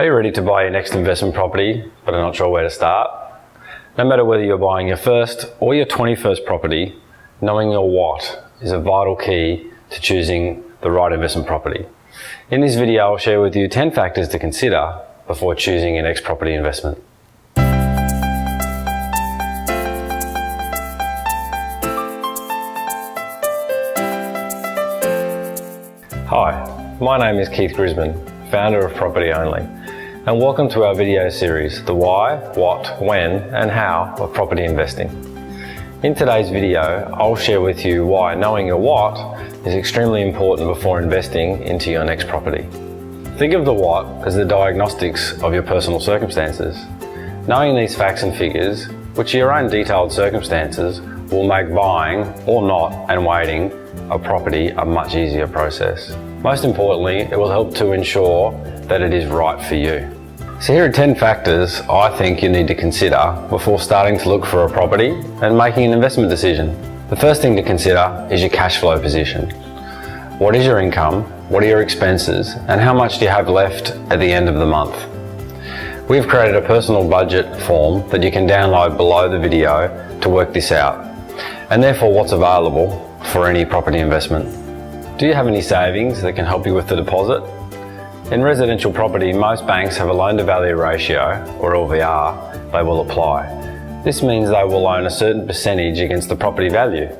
Are you ready to buy your next investment property but are not sure where to start? No matter whether you're buying your first or your 21st property, knowing your what is a vital key to choosing the right investment property. In this video, I'll share with you 10 factors to consider before choosing your next property investment. Hi, my name is Keith Grisman, founder of Property Only, and welcome to our video series, The Why, What, When and How of Property Investing. In today's video, I'll share with you why knowing your what is extremely important before investing into your next property. Think of the what as the diagnostics of your personal circumstances. Knowing these facts and figures, which are your own detailed circumstances, will make buying or not and waiting a property a much easier process. Most importantly, it will help to ensure that it is right for you. So here are 10 factors I think you need to consider before starting to look for a property and making an investment decision. The first thing to consider is your cash flow position. What is your income? What are your expenses? And how much do you have left at the end of the month? We've created a personal budget form that you can download below the video to work this out, and therefore what's available for any property investment. Do you have any savings that can help you with the deposit? In residential property, most banks have a loan-to-value ratio, or LVR, they will apply. This means they will loan a certain percentage against the property value.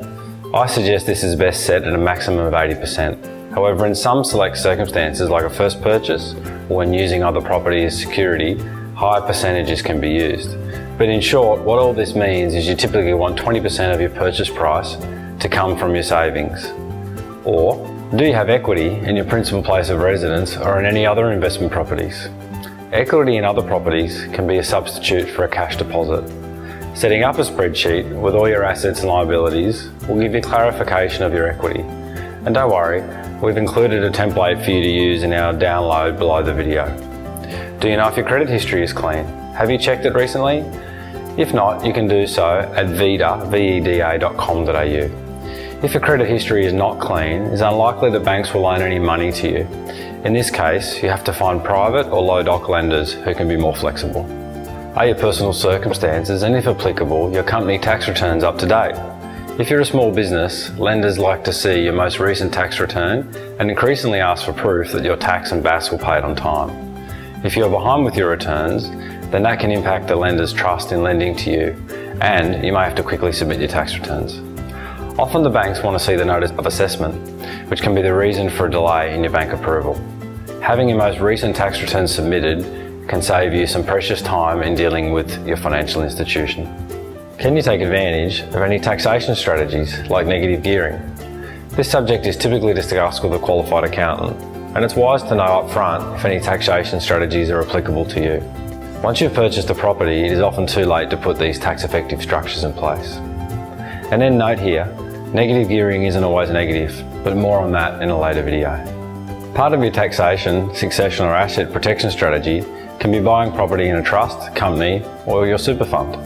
I suggest this is best set at a maximum of 80%. However, in some select circumstances, like a first purchase, or when using other property as security, higher percentages can be used. But in short, what all this means is you typically want 20% of your purchase price to come from your savings. Or, do you have equity in your principal place of residence or in any other investment properties? Equity in other properties can be a substitute for a cash deposit. Setting up a spreadsheet with all your assets and liabilities will give you clarification of your equity. And don't worry, we've included a template for you to use in our download below the video. Do you know if your credit history is clean? Have you checked it recently? If not, you can do so at veda.com.au. If your credit history is not clean, it's unlikely that banks will loan any money to you. In this case, you have to find private or low doc lenders who can be more flexible. Are your personal circumstances, and if applicable, your company tax returns up to date? If you're a small business, lenders like to see your most recent tax return and increasingly ask for proof that your tax and BAS were paid on time. If you're behind with your returns, then that can impact the lender's trust in lending to you, and you may have to quickly submit your tax returns. Often the banks want to see the notice of assessment, which can be the reason for a delay in your bank approval. Having your most recent tax return submitted can save you some precious time in dealing with your financial institution. Can you take advantage of any taxation strategies like negative gearing? This subject is typically discussed with a qualified accountant, and it's wise to know up front if any taxation strategies are applicable to you. Once you've purchased a property, it is often too late to put these tax-effective structures in place. And then note here, negative gearing isn't always negative, but more on that in a later video. Part of your taxation, succession or asset protection strategy can be buying property in a trust, company or your super fund.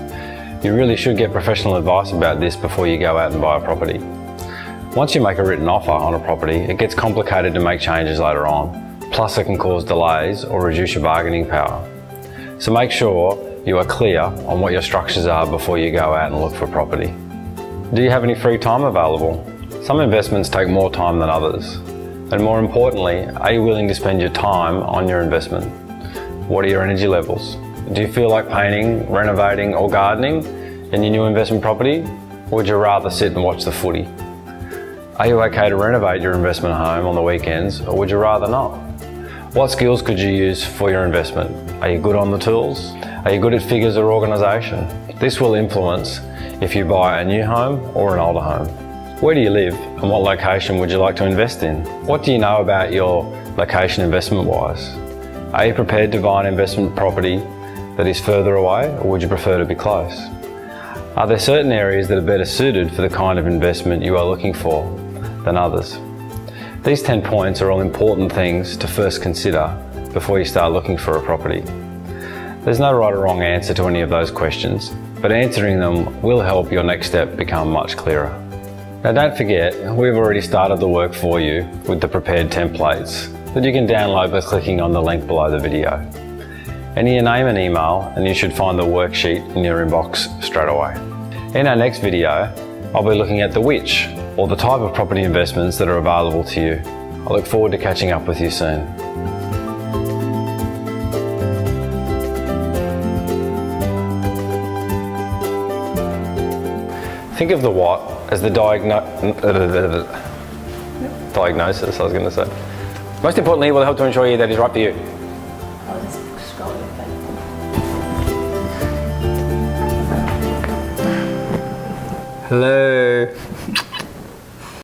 You really should get professional advice about this before you go out and buy a property. Once you make a written offer on a property, it gets complicated to make changes later on, plus it can cause delays or reduce your bargaining power. So make sure you are clear on what your structures are before you go out and look for property. Do you have any free time available? Some investments take more time than others. And more importantly, are you willing to spend your time on your investment? What are your energy levels? Do you feel like painting, renovating or gardening in your new investment property? Or would you rather sit and watch the footy? Are you okay to renovate your investment home on the weekends, or would you rather not? What skills could you use for your investment? Are you good on the tools? Are you good at figures or organisation? This will influence if you buy a new home or an older home. Where do you live and what location would you like to invest in? What do you know about your location investment wise? Are you prepared to buy an investment property that is further away, or would you prefer to be close? Are there certain areas that are better suited for the kind of investment you are looking for than others? These 10 points are all important things to first consider before you start looking for a property. There's no right or wrong answer to any of those questions, but answering them will help your next step become much clearer. Now don't forget, we've already started the work for you with the prepared templates that you can download by clicking on the link below the video. Enter your name and email and you should find the worksheet in your inbox straight away. In our next video, I'll be looking at the which, or the type of property investments that are available to you. I look forward to catching up with you soon. Think of the what as the diagnosis, I was going to say. Most importantly, it will help to ensure you that is right for you. I'll just scroll it back. Hello.